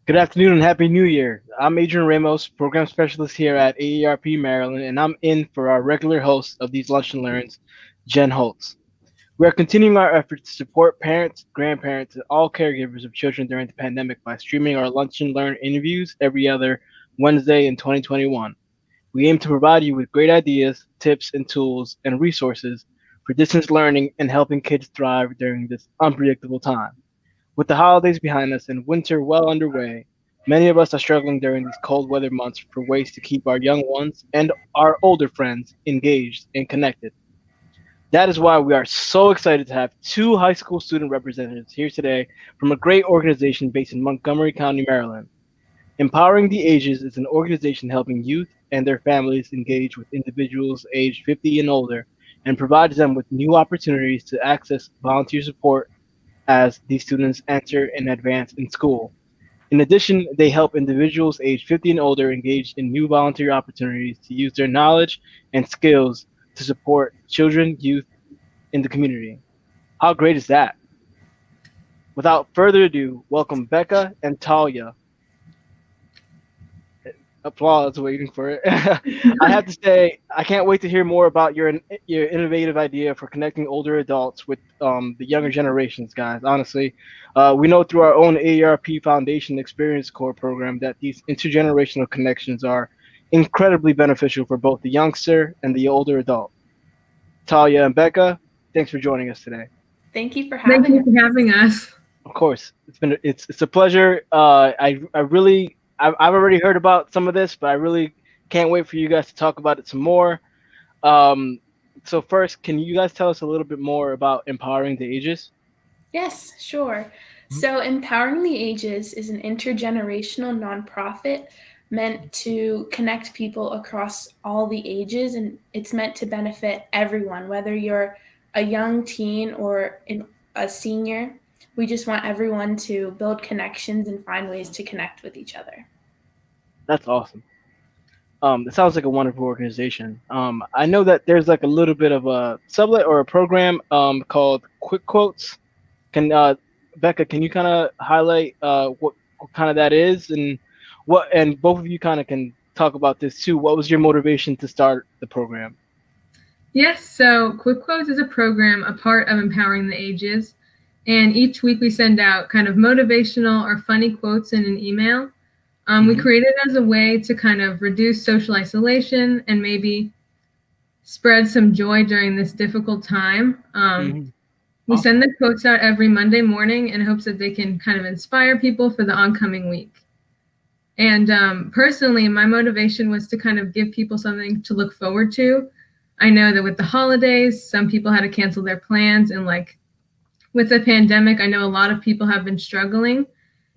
Good afternoon and Happy New Year. I'm Adrian Ramos, Program Specialist here at AERP Maryland, and I'm in for our regular host of these Lunch and Learns, Jen Holtz. We are continuing our efforts to support parents, grandparents, and all caregivers of children during the pandemic by streaming our Lunch and Learn interviews every other Wednesday in 2021. We aim to provide you with great ideas, tips, and tools and resources for distance learning and helping kids thrive during this unpredictable time. With the holidays behind us and winter well underway, many of us are struggling during these cold weather months for ways to keep our young ones and our older friends engaged and connected. That is why we are so excited to have two high school student representatives here today from a great organization based in Montgomery County, Maryland. Empowering the Ages is an organization helping youth and their families engage with individuals aged 50 and older and provides them with new opportunities to access volunteer support as these students enter and advance in school. In addition, they help individuals aged 50 and older engage in new volunteer opportunities to use their knowledge and skills to support children, youth in the community. How great is that? Without further ado, welcome Becca and Talia. Applause waiting for it. I have to say, I can't wait to hear more about your innovative idea for connecting older adults with the younger generations, guys. Honestly, we know through our own AARP Foundation Experience Corps program that these intergenerational connections are incredibly beneficial for both the youngster and the older adult. Talia and Becca, thanks for joining us today. Thank you for Thank having you us. for having us. Of course, it's a pleasure. I've already heard about some of this, but I really can't wait for you guys to talk about it some more. Um, so first, can you guys tell us a little bit more about Empowering the Ages? Yes, sure. Mhm. So, Empowering the Ages is an intergenerational nonprofit meant to connect people across all the ages, and it's meant to benefit everyone, whether you're a young teen or a senior. We just want everyone to build connections and find ways to connect with each other. That's awesome. It sounds like a wonderful organization. I know that there's like a little bit of a sublet or a program called Quick Quotes. Can Becca, can you kind of highlight what kind of that is and both of you kind of can talk about this too. What was your motivation to start the program? Yes, so Quick Quotes is a program, a part of Empowering the Ages. And each week we send out kind of motivational or funny quotes in an email. We Hmm. created it as a way to kind of reduce social isolation and maybe spread some joy during this difficult time. Hmm. We Awesome. send the quotes out every Monday morning in hopes that they can kind of inspire people for the oncoming week. And personally, my motivation was to kind of give people something to look forward to. I know that with the holidays, some people had to cancel their plans. And like with the pandemic, I know a lot of people have been struggling.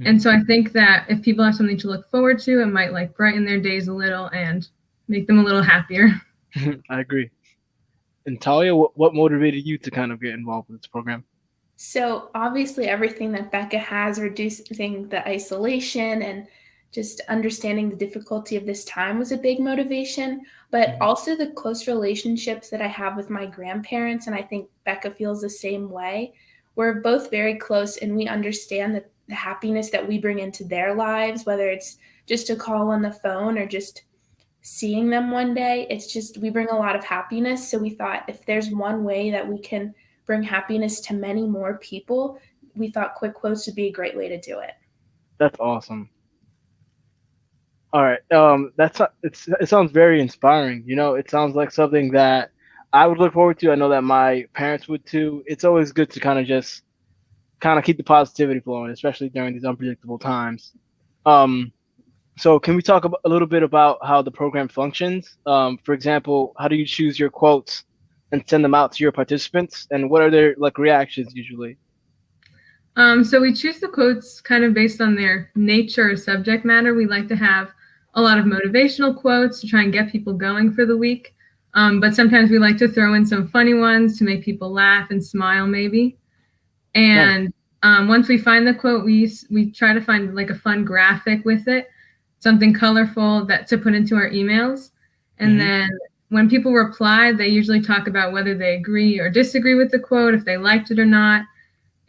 And so I think that if people have something to look forward to, it might like brighten their days a little and make them a little happier. I agree. And Talia, what motivated you to kind of get involved with this program? So, obviously, everything that Becca has, reducing the isolation and just understanding the difficulty of this time was a big motivation, but Mhm. also the close relationships that I have with my grandparents. And I think Becca feels the same way. We're both very close and we understand the happiness that we bring into their lives, whether it's just a call on the phone or just seeing them one day. It's just we bring a lot of happiness. So we thought if there's one way that we can bring happiness to many more people, we thought Quick Quotes would be a great way to do it. That's awesome. All right. It sounds very inspiring. You know, it sounds like something that I would look forward to. I know that my parents would too. It's always good to kind of just kind of keep the positivity flowing, especially during these unpredictable times. Um, so can we talk a little bit about how the program functions? For example, how do you choose your quotes and send them out to your participants, and what are their like reactions usually? So we choose the quotes kind of based on their nature or subject matter. We like to have a lot of motivational quotes to try and get people going for the week. But sometimes we like to throw in some funny ones to make people laugh and smile, maybe. Nice. And once we find the quote, we try to find like a fun graphic with it, something colorful that to put into our emails. And Hmm. then when people reply, they usually talk about whether they agree or disagree with the quote, if they liked it or not.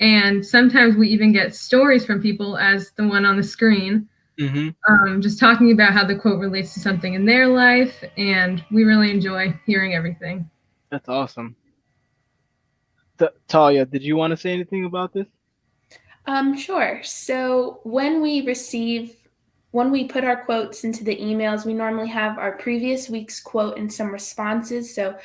And sometimes we even get stories from people, as the one on the screen, just talking about how the quote relates to something in their life. And we really enjoy hearing everything. That's awesome. Talia, did you want to say anything about this? Sure. So when we put our quotes into the emails, we normally have our previous week's quote and some responses. So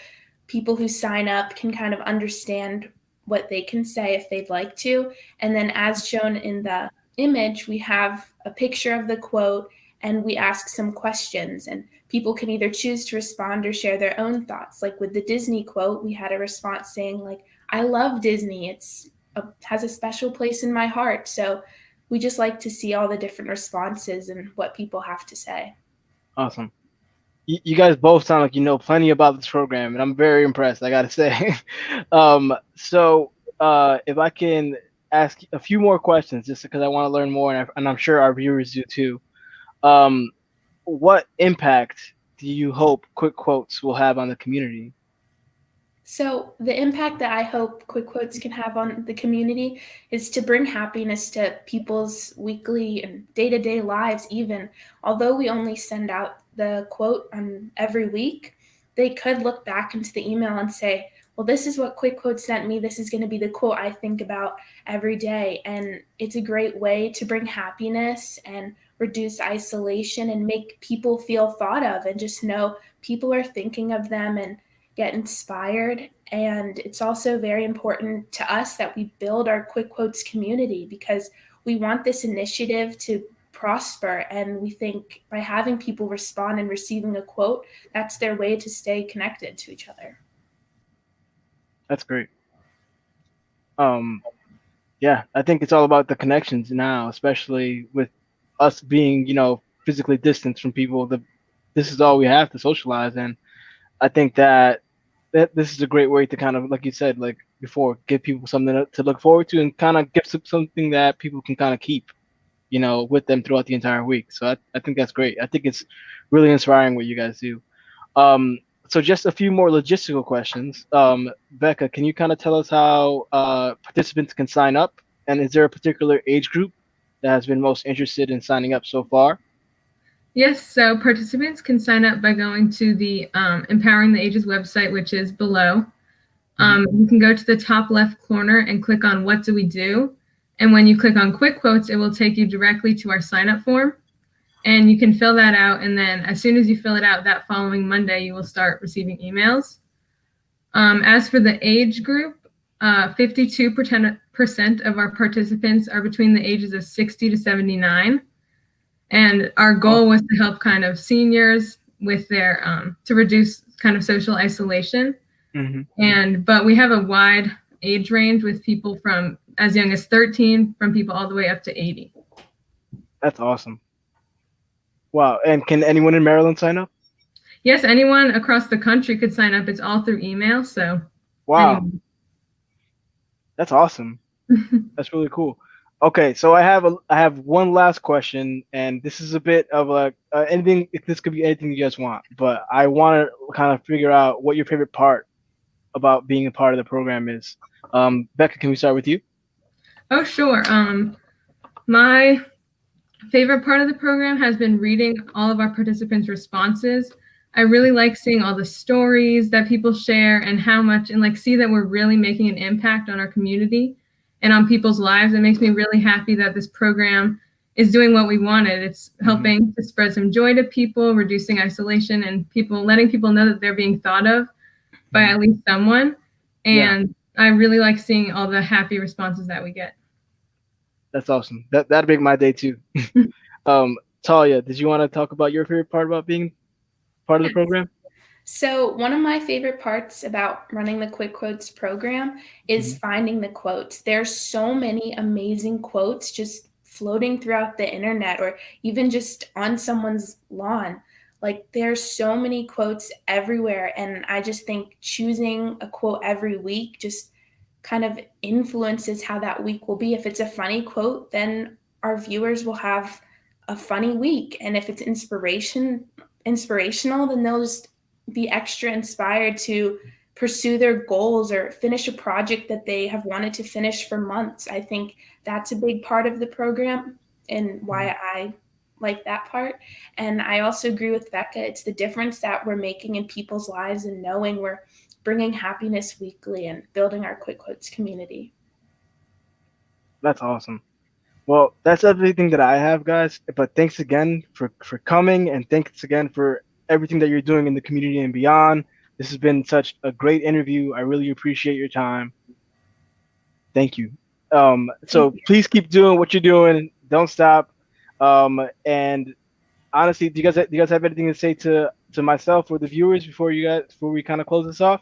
people who sign up can kind of understand what they can say if they'd like to. And then as shown in the image, we have a picture of the quote and we ask some questions, and people can either choose to respond or share their own thoughts. Like with the Disney quote, we had a response saying like, I love Disney. Has a special place in my heart. So we just like to see all the different responses and what people have to say. Awesome. You guys both sound like you know plenty about this program, and I'm very impressed, I gotta say. So if I can ask a few more questions, just because I want to learn more, and I'm sure our viewers do too. What impact do you hope Quick Quotes will have on the community? So the impact that I hope Quick Quotes can have on the community is to bring happiness to people's weekly and day-to-day lives even. Although we only send out the quote every week, they could look back into the email and say, well, this is what Quick Quotes sent me. This is going to be the quote I think about every day. And it's a great way to bring happiness and reduce isolation and make people feel thought of and just know people are thinking of them and get inspired. And it's also very important to us that we build our Quick Quotes community because we want this initiative to prosper. And we think by having people respond and receiving a quote, that's their way to stay connected to each other. That's great. Yeah, I think it's all about the connections now, especially with us being, physically distanced from people. This is all we have to socialize, and I think that this is a great way to kind of, like you said, like before, give people something to look forward to, and kind of give something that people can kind of keep, with them throughout the entire week. So I think that's great. I think it's really inspiring what you guys do. So just a few more logistical questions. Becca, can you kind of tell us how participants can sign up? And is there a particular age group that has been most interested in signing up so far? Yes, so participants can sign up by going to the Empowering the Ages website, which is below. You can go to the top left corner and click on What Do We Do? And when you click on Quick Quotes, it will take you directly to our sign-up form. And you can fill that out. And then as soon as you fill it out, that following Monday, you will start receiving emails. As for the age group, 52% of our participants are between the ages of 60 to 79. And our goal was to help kind of seniors with their, to reduce kind of social isolation. But we have a wide age range with people from as young as 13, from people all the way up to 80. That's awesome. Wow. And can anyone in Maryland sign up? Yes, anyone across the country could sign up. It's all through email. So wow. That's awesome. That's really cool. Okay, so I have one last question, and this is a bit of like anything. This could be anything you guys want, but I want to kind of figure out what your favorite part about being a part of the program is. Becca, can we start with you? Oh, sure. My favorite part of the program has been reading all of our participants' responses. I really like seeing all the stories that people share and how much, and like see that we're really making an impact on our community and on people's lives. It makes me really happy that this program is doing what we wanted. It's helping to spread some joy to people, reducing isolation, and letting people know that they're being thought of by at least someone. And I really like seeing all the happy responses that we get. That's awesome. That'd make my day too. Talia, did you want to talk about your favorite part about being part of the program? So one of my favorite parts about running the Quick Quotes program is finding the quotes. There's so many amazing quotes just floating throughout the internet or even just on someone's lawn. Like there's so many quotes everywhere. And I just think choosing a quote every week just kind of influences how that week will be. If it's a funny quote, then our viewers will have a funny week. And if it's inspirational, then they'll just be extra inspired to pursue their goals or finish a project that they have wanted to finish for months. I think that's a big part of the program and why I like that part. And I also agree with Becca. It's the difference that we're making in people's lives and knowing we're bringing happiness weekly and building our Quick Quotes community. That's awesome. Well, that's everything that I have, guys. But thanks again for coming, and thanks again for everything that you're doing in the community and beyond. This has been such a great interview. I really appreciate your time. Thank you. So Thank you. please keep doing what you're doing. Don't stop. And honestly, do you guys have anything to say to myself or the viewers before we kind of close this off?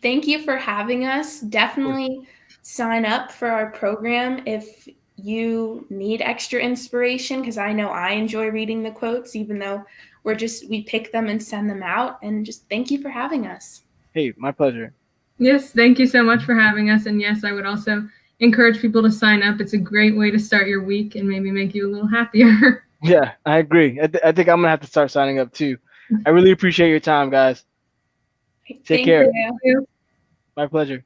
Thank you for having us. Definitely sign up for our program if you need extra inspiration, because I know I enjoy reading the quotes, even though we pick them and send them out. And just thank you for having us. Hey, my pleasure. Yes, thank you so much for having us. And yes, I would also encourage people to sign up. It's a great way to start your week and maybe make you a little happier. Yeah, I agree. I think I'm gonna have to start signing up too. I really appreciate your time, guys. Take care. You. My pleasure.